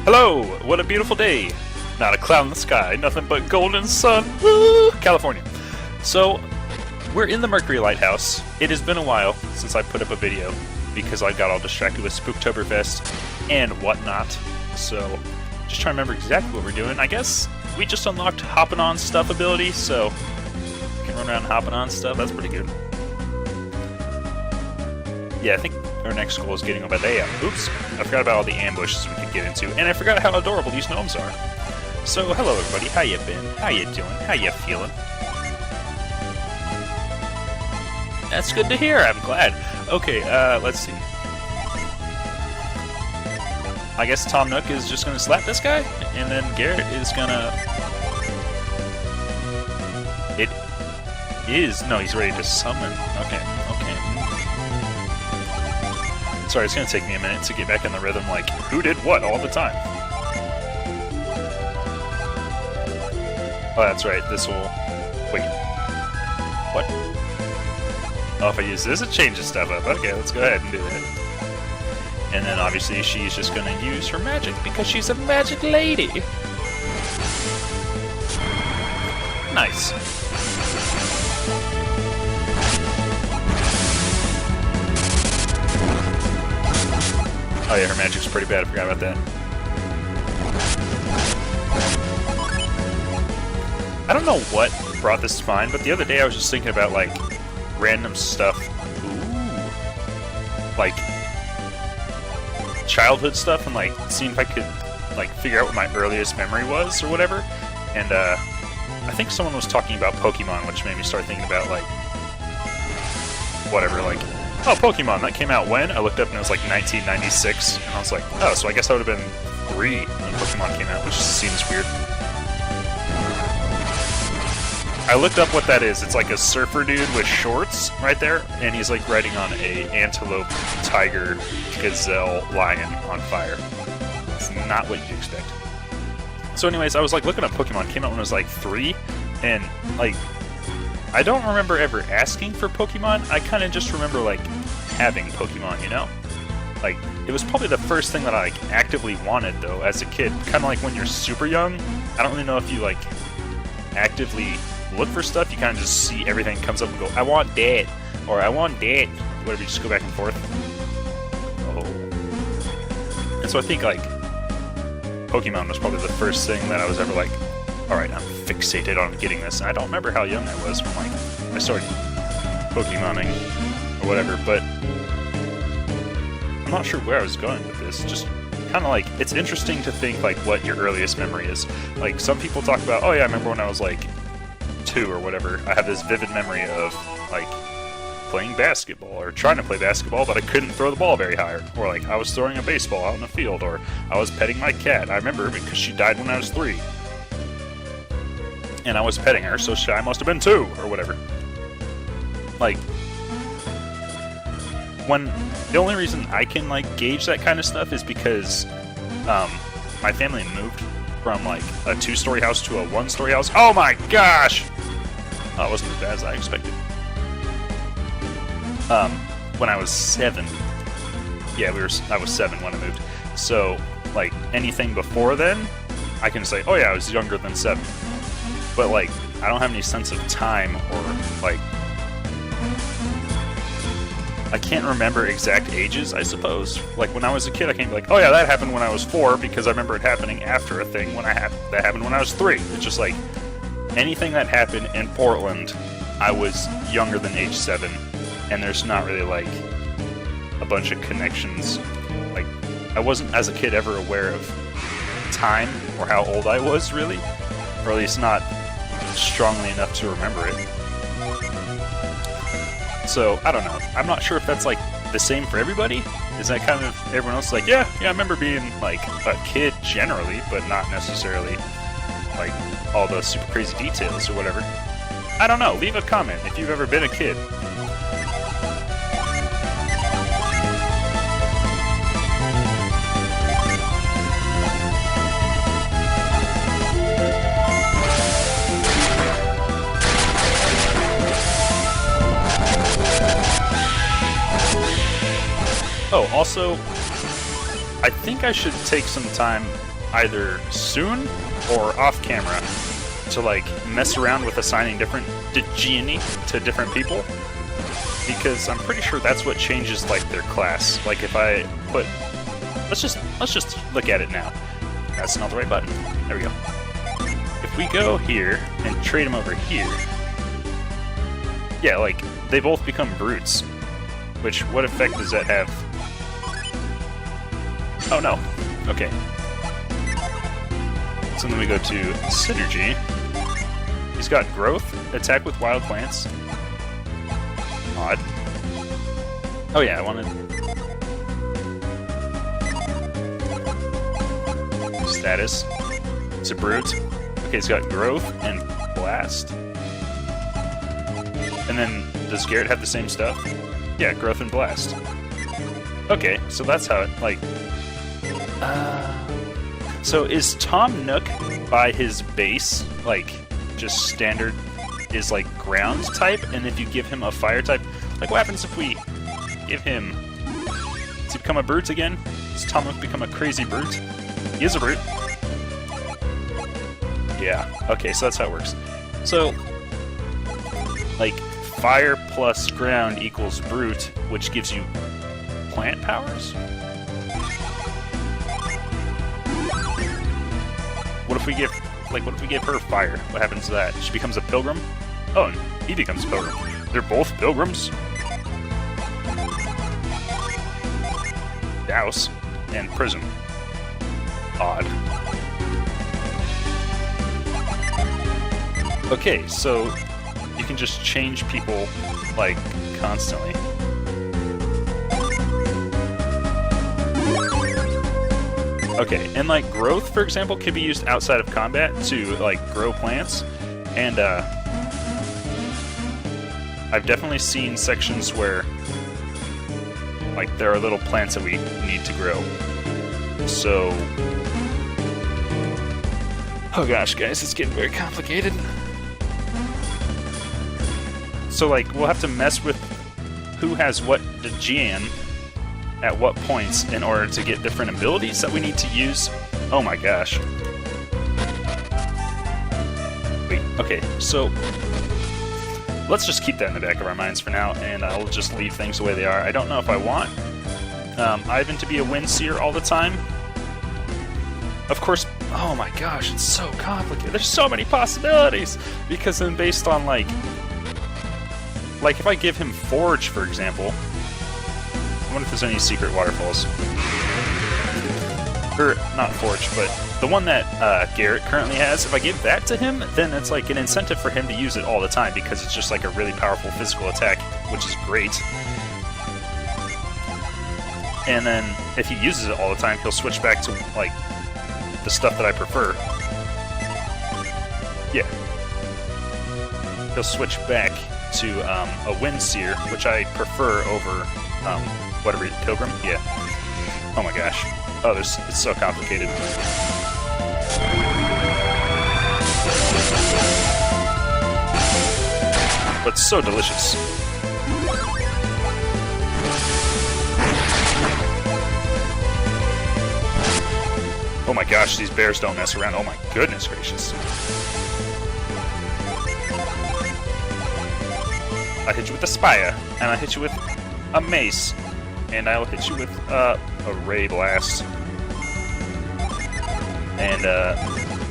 Hello! What a beautiful day! Not a cloud in the sky, nothing but golden sun. Woo! California. So, we're in the Mercury Lighthouse. It has been a while since I put up a video because I got all distracted with Spooktoberfest and whatnot. So, just trying to remember exactly what we're doing. I guess we just unlocked hopping on stuff ability, so we can run around hopping on stuff. That's pretty good. Yeah, I think our next goal is getting over there. Oops, I forgot about all the ambushes we could get into, and I forgot how adorable these gnomes are. So, hello everybody, how you been? How you doing? How you feeling? That's good to hear, I'm glad. Okay, let's see. I guess Tom Nook is just gonna slap this guy, and then Garrett is gonna... No, he's ready to summon. Okay. Sorry, it's gonna take me a minute to get back in the rhythm, like, who did what all the time? Oh, that's right, this will... Wait. What? Oh, if I use this, it changes stuff up. Okay, let's go ahead and do that. And then, obviously, she's just gonna use her magic, because she's a magic lady! Nice. Oh yeah, her magic's pretty bad, I forgot about that. I don't know what brought this to mind, but the other day I was just thinking about, like, random stuff. Ooh. Like, childhood stuff, and, like, seeing if I could, like, figure out what my earliest memory was, or whatever. And, I think someone was talking about Pokemon, which made me start thinking about, like, whatever, like, oh, Pokemon, that came out when? I looked up and it was like 1996, and I was like, oh, so I guess I would have been 3 when Pokemon came out, which seems weird. I looked up what that is. It's like a surfer dude with shorts right there, and he's like riding on a antelope, tiger, gazelle, lion on fire. It's not what you'd expect. So anyways, I was like looking up Pokemon. It came out when I was like 3, and like... I don't remember ever asking for Pokemon, I kind of just remember, like, having Pokemon, you know? Like, it was probably the first thing that I, like, actively wanted, though, as a kid. Kind of like when you're super young, I don't really know if you, like, actively look for stuff, you kind of just see everything comes up and go, I want that, or I want that, whatever, you just go back and forth. Oh. And so I think, like, Pokemon was probably the first thing that I was ever like, alright, I'm fixated on getting this. And I don't remember how young I was when, like, I started Pokemoning or whatever, but I'm not sure where I was going with this. Just kind of like, it's interesting to think, like, what your earliest memory is. Like, some people talk about, oh yeah, I remember when I was, like, 2 or whatever. I have this vivid memory of, like, playing basketball or trying to play basketball, but I couldn't throw the ball very high. Or, like, I was throwing a baseball out in the field, or I was petting my cat. I remember because she died when I was 3. And I was petting her, so I must have been 2, or whatever. Like, when the only reason I can, like, gauge that kind of stuff is because my family moved from, like, a 2-story house to a 1-story house. Oh my gosh! Oh, it wasn't as bad as I expected. When I was 7. Yeah, I was 7 when I moved. So, like, anything before then, I can say, oh yeah, I was younger than 7. But, like, I don't have any sense of time, or, like... I can't remember exact ages, I suppose. Like, when I was a kid, I can't be like, oh yeah, that happened when I was 4, because I remember it happening after a thing that happened when I was 3. It's just like, anything that happened in Portland, I was younger than age 7, and there's not really, like, a bunch of connections. Like, I wasn't, as a kid, ever aware of time, or how old I was, really. Or at least not strongly enough to remember it. So, I don't know. I'm not sure if that's, like, the same for everybody. Is that kind of everyone else like, yeah, I remember being, like, a kid generally, but not necessarily, like, all the super crazy details or whatever. I don't know. Leave a comment if you've ever been a kid. Oh, also, I think I should take some time either soon or off camera to like mess around with assigning different djinni to different people, because I'm pretty sure that's what changes like their class. Like if I put, let's just look at it now. That's not the right button. There we go. If we go here and trade them over here, yeah, like they both become brutes. Which, what effect does that have? Oh no. Okay. So then we go to synergy. He's got growth, attack with wild plants. Odd. Oh yeah, I wanted... Status. It's a brute. Okay, he's got growth and blast. And then, does Garrett have the same stuff? Yeah, growth and blast. Okay, so that's how it, like... So is Tom Nook, by his base, like, just standard, is like ground type, and if you give him a fire type, like what happens if we give him... Does he become a brute again? Does Tom Nook become a crazy brute? He is a brute. Yeah, okay, so that's how it works. So, like, fire plus ground equals brute, which gives you plant powers? What if we give, like, what if we give her fire? What happens to that? She becomes a pilgrim? Oh, and he becomes a pilgrim. They're both pilgrims? Douse and prism. Odd. Okay, so you can just change people, like, constantly. Okay, and like growth, for example, can be used outside of combat to like grow plants, and I've definitely seen sections where like there are little plants that we need to grow. So, oh gosh, guys, it's getting very complicated. So like we'll have to mess with who has what Djinn at what points in order to get different abilities that we need to use. Oh my gosh. Wait, okay, so let's just keep that in the back of our minds for now, and I'll just leave things the way they are. I don't know if I want Ivan to be a wind seer all the time. Of course, oh my gosh, it's so complicated. There's so many possibilities, because then based on like if I give him Forge, for example, I wonder if there's any secret waterfalls. Or, not Forge, but the one that Garrett currently has, if I give that to him, then it's like an incentive for him to use it all the time, because it's just like a really powerful physical attack, which is great. And then, if he uses it all the time, he'll switch back to, like, the stuff that I prefer. Yeah. He'll switch back to a Wind Seer, which I prefer over... whatever, Pilgrim? Yeah. Oh my gosh. Oh, it's so complicated. But so delicious. Oh my gosh, these bears don't mess around. Oh my goodness gracious. I hit you with a spire, and I hit you with a mace. And I'll hit you with a Ray Blast. And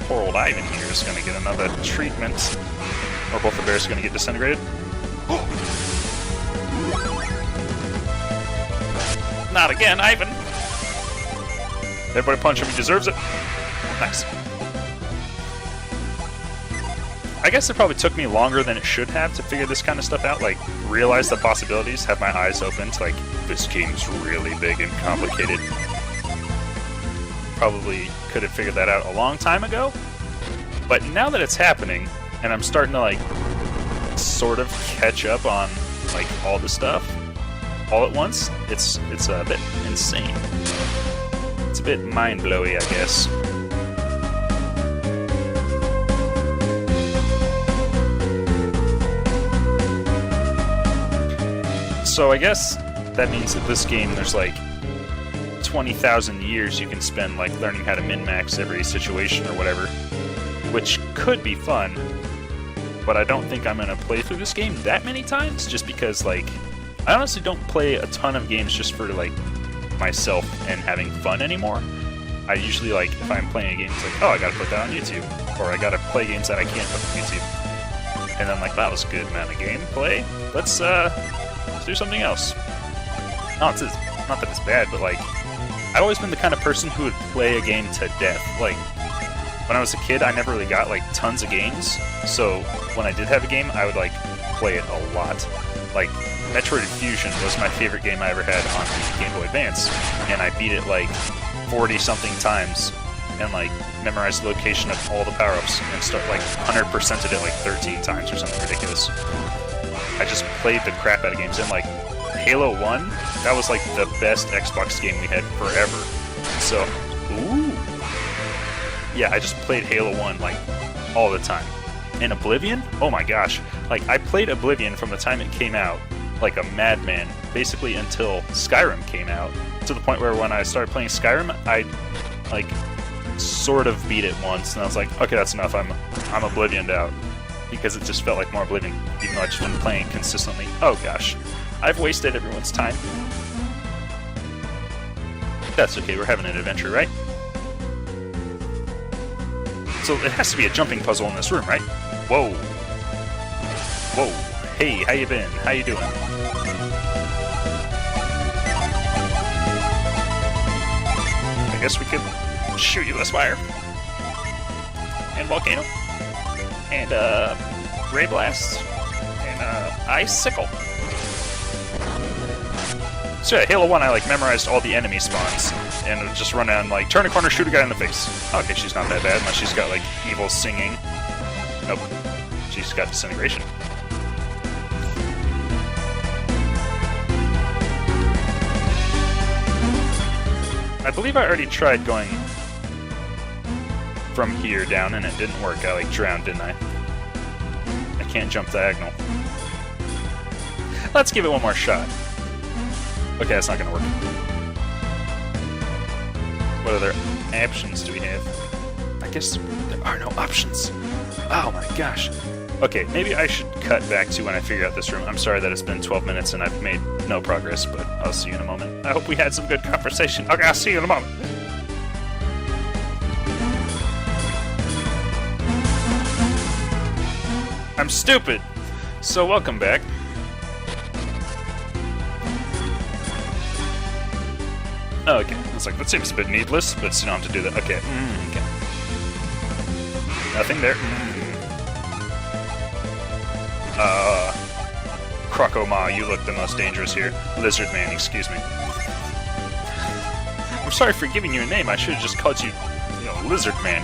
poor old Ivan here is going to get another treatment. Or both the bears are going to get disintegrated. Not again, Ivan! Everybody punch him, he deserves it. Nice. I guess it probably took me longer than it should have to figure this kind of stuff out, like, realize the possibilities, have my eyes open to, like, this game's really big and complicated. Probably could have figured that out a long time ago, but now that it's happening, and I'm starting to, like, sort of catch up on, like, all the stuff all at once, it's a bit insane. It's a bit mind-blowy, I guess. So I guess that means that this game there's like 20,000 years you can spend like learning how to min-max every situation or whatever, which could be fun, but I don't think I'm gonna play through this game that many times, just because like I honestly don't play a ton of games just for like myself and having fun anymore. I usually like if I'm playing a game, it's like, oh, I gotta put that on YouTube, or I gotta play games that I can't put on YouTube, and then like that was a good amount of gameplay. Let's do something else. Not that it's bad, but like I've always been the kind of person who would play a game to death. Like when I was a kid, I never really got like tons of games, so when I did have a game, I would like play it a lot. Like Metroid Fusion was my favorite game I ever had on the Game Boy Advance, and I beat it like 40-something times, and like memorized the location of all the power-ups, and start like 100%ed it like 13 times or something ridiculous. I just played the crap out of games, and like Halo 1, that was like the best Xbox game we had forever. So, ooh. Yeah, I just played Halo 1 like all the time. And Oblivion? Oh my gosh. Like I played Oblivion from the time it came out like a madman, basically until Skyrim came out, to the point where when I started playing Skyrim, I like sort of beat it once, and I was like, okay, that's enough. I'm Oblivioned out, because it just felt like more Oblivion, even though I just wasn't playing it consistently. Oh gosh, I've wasted everyone's time. That's okay. We're having an adventure, right? So it has to be a jumping puzzle in this room, right? Whoa. Whoa. Hey, how you been? How you doing? I guess we could shoot you with fire. And volcano. And ray blast. And icicle. So yeah, Halo 1, I like memorized all the enemy spawns, and I would just run down like, turn a corner, shoot a guy in the face. Okay, she's not that bad, unless she's got like evil singing. Nope. She's got disintegration. I believe I already tried going from here down, and it didn't work. I like drowned, didn't I? I can't jump diagonal. Let's give it one more shot. Okay, that's not gonna work. What other options do we have? I guess there are no options. Oh my gosh. Okay, maybe I should cut back to when I figure out this room. I'm sorry that it's been 12 minutes and I've made no progress, but I'll see you in a moment. I hope we had some good conversation. Okay, I'll see you in a moment. I'm stupid! So welcome back. Oh, okay. I was like, that seems a bit needless, but you don't have to do that. Okay. Okay. Nothing there. Crocoma, you look the most dangerous here. Lizard Man, excuse me. I'm sorry for giving you a name. I should have just called you, Lizard Man.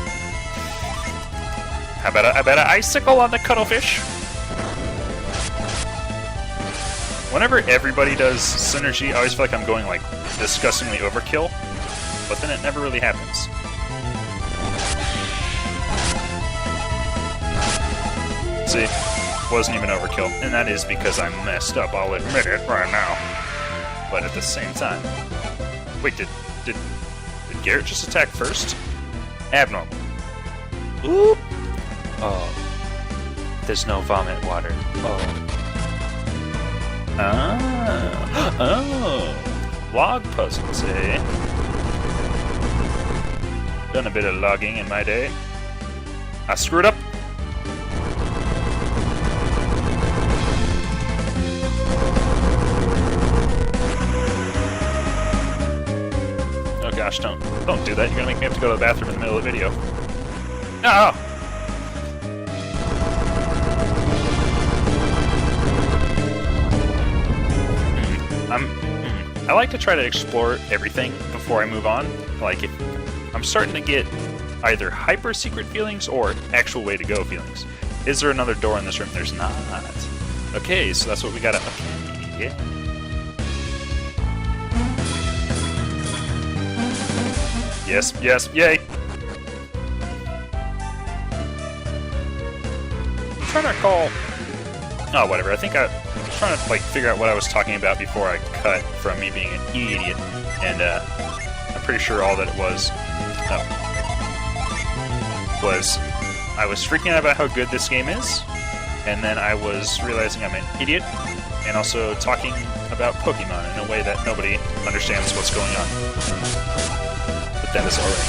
How about an icicle on the cuttlefish? Whenever everybody does synergy, I always feel like I'm going like disgustingly overkill, but then it never really happens. See, wasn't even overkill, and that is because I messed up, I'll admit it right now. But at the same time... Wait, did Garrett just attack first? Abnormal. Oop! Oh. There's no vomit water. Oh. Ah. Oh. Log puzzles, eh? Done a bit of logging in my day. I screwed up. Oh gosh, don't do that. You're gonna make me have to go to the bathroom in the middle of the video. No! I like to try to explore everything before I move on. Like, if I'm starting to get either hyper secret feelings or actual way to go feelings. Is there another door in this room? There's not. Okay, so that's what we gotta. Okay, yeah. Yes, yes, yay! I'm trying to recall. Oh, whatever. I think I was trying to like figure out what I was talking about before I cut from me being an idiot. And pretty sure all that it was was I was freaking out about how good this game is, and then I was realizing I'm an idiot, and also talking about Pokemon in a way that nobody understands what's going on. But that is alright.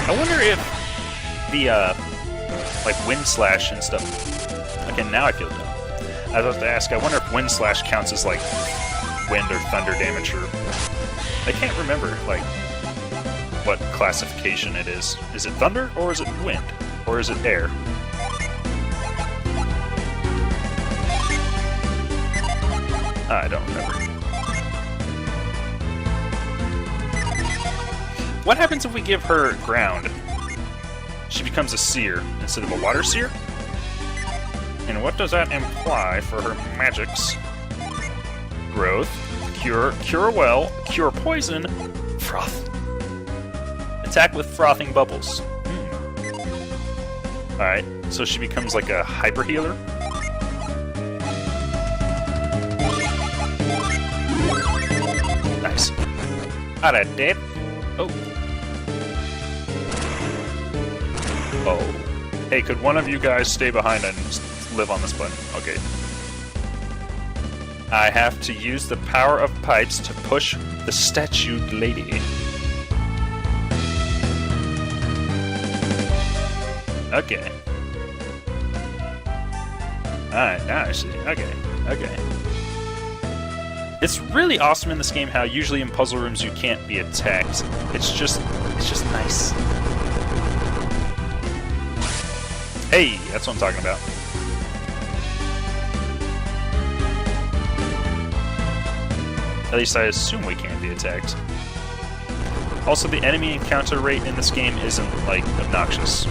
I wonder if the, like, Wind Slash and stuff... Okay, now I feel dumb. I was about to ask, I wonder if Wind Slash counts as, like, wind or thunder damage, or... I can't remember, like, what classification it is. Is it thunder, or is it wind? Or is it air? I don't remember. What happens if we give her ground? She becomes a seer instead of a water seer? And what does that imply for her magics? Growth, cure, cure well, cure poison, froth. Attack with frothing bubbles. Alright, so she becomes like a hyper healer? Nice. Alright, dead. Oh. Oh. Hey, could one of you guys stay behind and live on this button? Okay. I have to use the power of pipes to push the statued lady. Okay. Alright, now I see. Okay. Okay. It's really awesome in this game how usually in puzzle rooms you can't be attacked. It's just nice. Hey, that's what I'm talking about. At least I assume we can't be attacked. Also, the enemy encounter rate in this game isn't, like, obnoxious.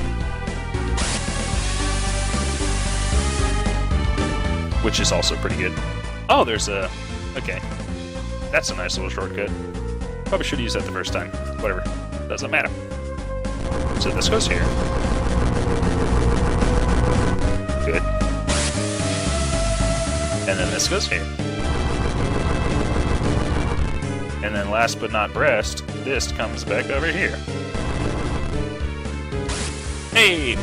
Which is also pretty good. Oh, there's a... Okay. That's a nice little shortcut. Probably should have used that the first time. Whatever. Doesn't matter. So this goes here. Good. And then this goes here. And then last but not breast, this comes back over here. Hey!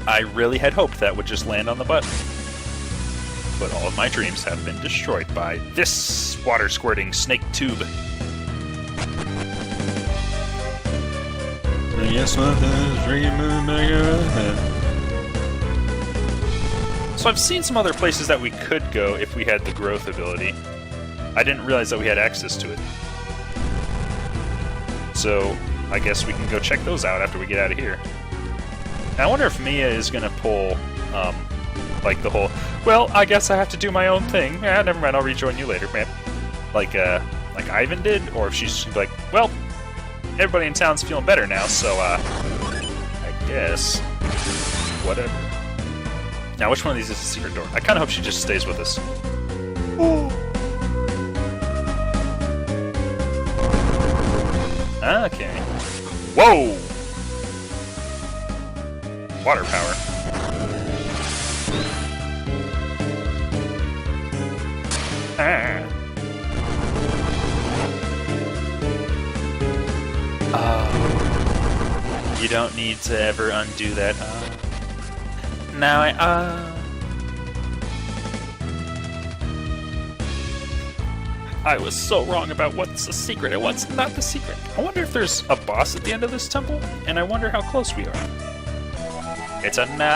I really had hoped that would just land on the button. But all of my dreams have been destroyed by this water-squirting snake tube. So I've seen some other places that we could go if we had the growth ability. I didn't realize that we had access to it. So I guess we can go check those out after we get out of here. Now, I wonder if Mia is going to pull, like the whole, well, I guess I have to do my own thing. Yeah, never mind, I'll rejoin you later, man. Like Ivan did, or if she's like, well, everybody in town's feeling better now, so, I guess, whatever. Now, which one of these is a secret door? I kind of hope she just stays with us. Ooh. Okay. Whoa! Water power. Ah. You don't need to ever undo that. Now I was so wrong about what's the secret and what's not the secret. I wonder if there's a boss at the end of this temple, and I wonder how close we are. It's a nut!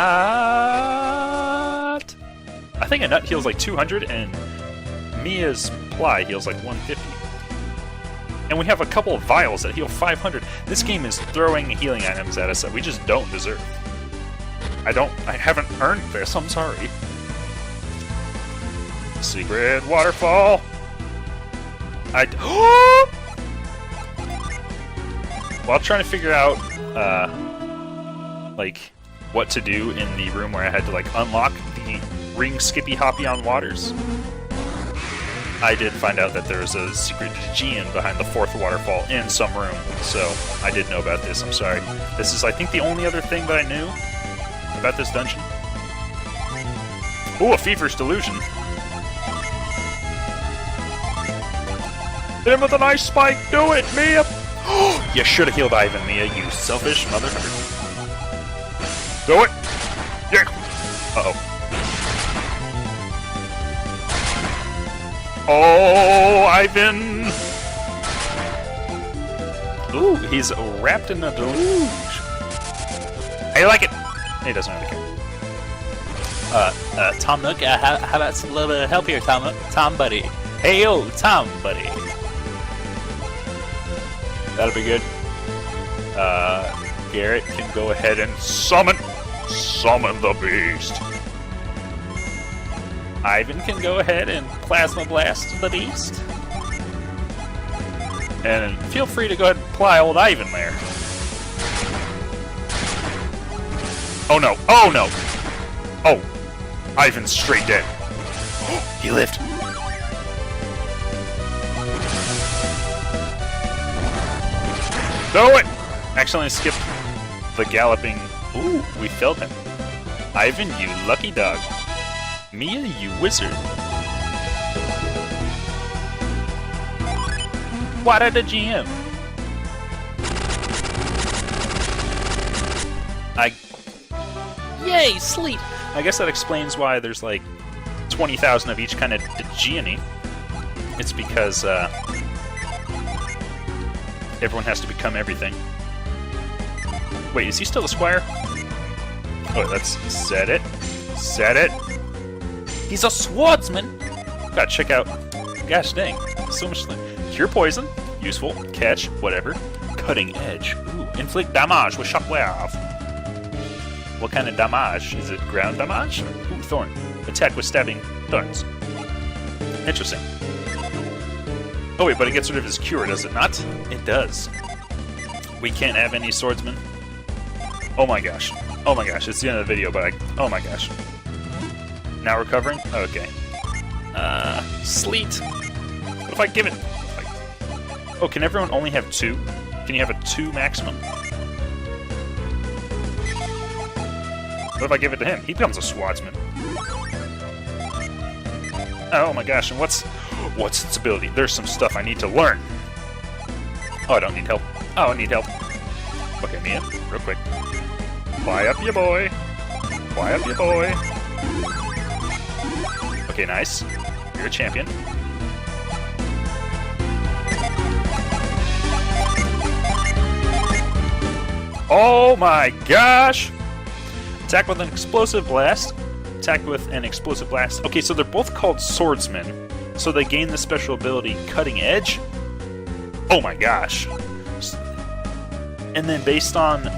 I think a nut heals like 200, and Mia's ply heals like 150. And we have a couple of vials that heal 500. This game is throwing healing items at us that we just don't deserve. I haven't earned this, I'm sorry. Secret waterfall! While trying to figure out, like, what to do in the room where I had to, like, unlock the ring skippy hoppy on waters, I did find out that there was a secret Djinn behind the 4th waterfall in some room, so I did know about this, I'm sorry. This is, I think, the only other thing that I knew about this dungeon. Ooh, a feverish delusion. Hit him with an ice spike. Do it, Mia. You should have healed Ivan, Mia, you selfish motherfucker. Do it. Yeah. Uh-oh. Oh, Ivan. Ooh, he's wrapped in a deluge. I like it. He doesn't really care. Tom Nook, how about some little bit of help here, Tom buddy? Hey, yo, Tom buddy. That'll be good. Garrett can go ahead and summon the beast. Ivan can go ahead and plasma blast the beast. And feel free to go ahead and apply old Ivan there. Oh no! Oh no! Oh! Ivan's straight dead. He lived. Do it! Accidentally skipped the galloping. Ooh, we felled him. Ivan, you lucky dog. Mia, you wizard. Whadda the Djinn. Yay, sleep! I guess that explains why there's like 20,000 of each kind of djinni. It's because everyone has to become everything. Wait, is he still a squire? Oh, let's set it. Set it. He's a swordsman! Gotta check out. Gosh dang. So much. Cure poison. Useful. Catch. Whatever. Cutting edge. Ooh. Inflict damage with shockwave. What kind of damage? Is it ground damage? Ooh, thorn. Attack with stabbing thorns. Interesting. Oh wait, but it gets rid of his cure, does it not? It does. We can't have any swordsmen. Oh my gosh. Oh my gosh, it's the end of the video, but oh my gosh. Now recovering? Okay. Sleet. What if I give it? Oh, can everyone only have 2? Can you have a 2 maximum? What if I give it to him? He becomes a swordsman. Oh my gosh, and what's its ability? There's some stuff I need to learn. Oh, I don't need help. Oh, I need help. Okay, Mia, real quick. Fly up your boy. Fly up your boy. Okay, nice. You're a champion. Oh my gosh! Attack with an explosive blast. Attack with an explosive blast. Okay, so they're both called swordsmen. So they gain the special ability Cutting Edge. Oh my gosh. And then based on...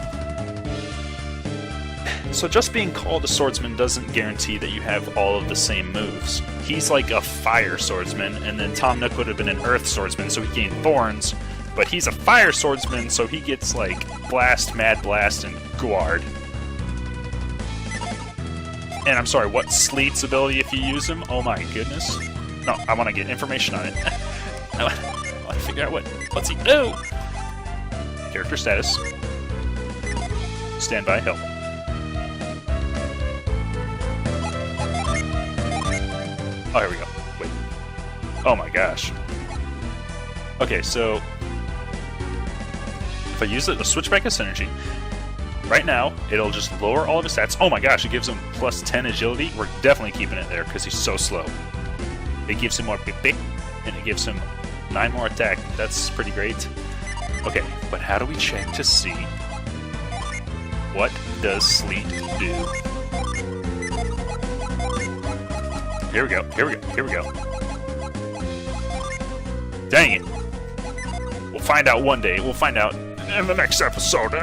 So just being called a swordsman doesn't guarantee that you have all of the same moves. He's like a fire swordsman, and then Tom Nook would have been an earth swordsman, so he gained thorns. But he's a fire swordsman, so he gets like blast, mad blast, and guard. And I'm sorry, what Sleet's ability if you use him? Oh my goodness. No, I want to get information on it. I want to figure out what's he do. Character status. Standby help. Oh, here we go. Wait. Oh my gosh. Okay, so if I use it, a switchback of synergy. Right now, it'll just lower all of his stats. Oh my gosh, it gives him plus 10 agility. We're definitely keeping it there because he's so slow. It gives him more pick, and it gives him 9 more attack. That's pretty great. Okay, but how do we check to see what does Sleet do? Here we go, here we go, here we go. Dang it. We'll find out one day. We'll find out in the next episode.